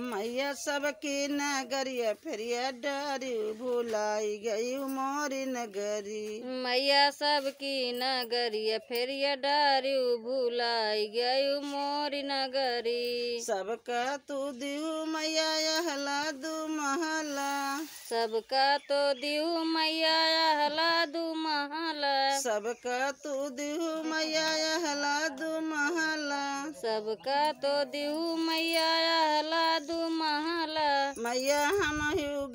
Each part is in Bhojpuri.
मैया सबकी नगरिया फेरिया डारी भुलाई गई मोरी नगरी। मैया सबकी नगरिया फेरिया डारी भुलाई गई मोरी नगरी। सबका तू दिहु मैया यहला दू महला। सबका तो दिहु मैया यहला दू महला। सबका तू दिहु मैया यहला दू महला। सबका तो दिहु मैया यहला दू महला। मैया हम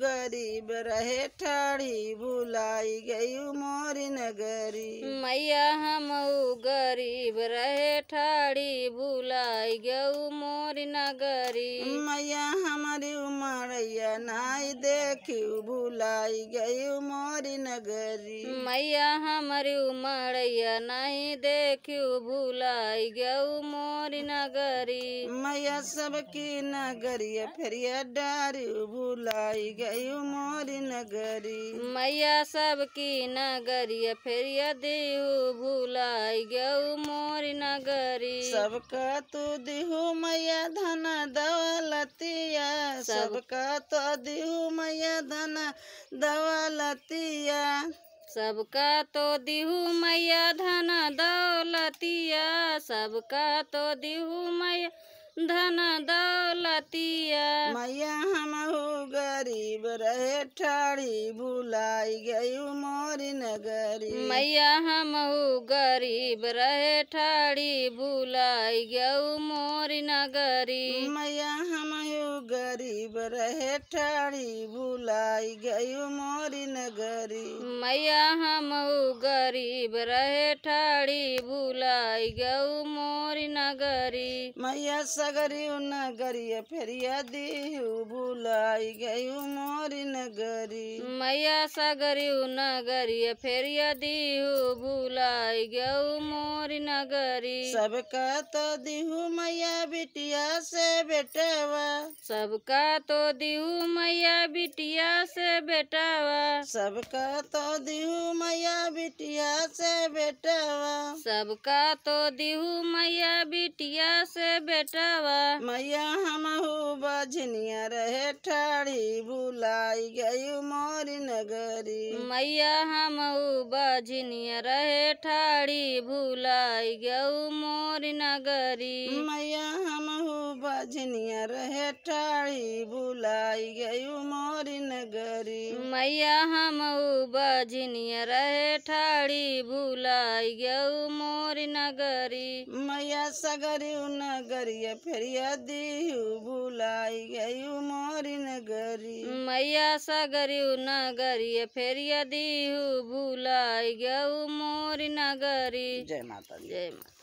गरीब रहे ठाड़ी भुलाई गई मोरी नगरी। मैया हम गरीब रहे ठाड़ी भुलाई गऊ मोरी नगरी। मैया हमारी उमरैया नाई देखी भुलाई गई मोरी नगरी। मैया हमारी उमरैया नहीं देखी भुलाई गऊ मोरी नगरी। मैया सबकी नगरिया फेरिया डारी भुलाई गई मोरी नगरी। मैया सबकी नगरिया फेरिया देहु भुलाई गऊ मोरी नगरी। सबका तो दिहु मैया धन दौलतिया। सबका तो दिहु मैया धन दौलतिया। सबका तो दिहु मैया धन दौलतिया। सबका तो दिहु मैया धन दौलतिया। मैया हम गरीब रहे ठाड़ी भुलाई गई मोरी नगरी। मैया हम गरीब रहे ठाड़ी भुलाई गऊ मोरी नगरी। मैया हम गरीब रहे ठाड़ी भुलाई गई मोरी नगरी। मैया हम गरीब रहे ठाड़ी भुलाई गऊ मोरी नगरी। मैया सगरी नगरिया फेरिया दिहु भुलाई गई मोरी नगरी। मैया सगरी नगरिया फेरिया दिहु भुलाई गऊ मोरी नगरी। सबका तो दिहु मैया बिटिया से बेटवा। सबका तो दिहु मैया बिटिया से बेटावा। सबका तो दिहु मैया बिटिया से बेटवा। सबका तो दिहु मैया बिटिया से बेटावा। मैया हम बजनिया रहे ठाड़ी भुलाई गई मोरी नगरी। मैया हम बजनिया रहे ठाड़ी भुलाई गऊ मोरी नगरी। मैया हम बजनिया रहे ठाड़ी भुलाई गई मोरी नगरी। मैया हम बजनिया रहे ठाड़ी भुलाई गऊ मोरी नगरी। मैया सगरी नगरिया फेरिया दिहु भुलाई गई मोरी नगरी। मैया सगरी नगरिया फेरिया दिहु भुलाई गऊ मोरी नगरी। जय माता दी। जय माता।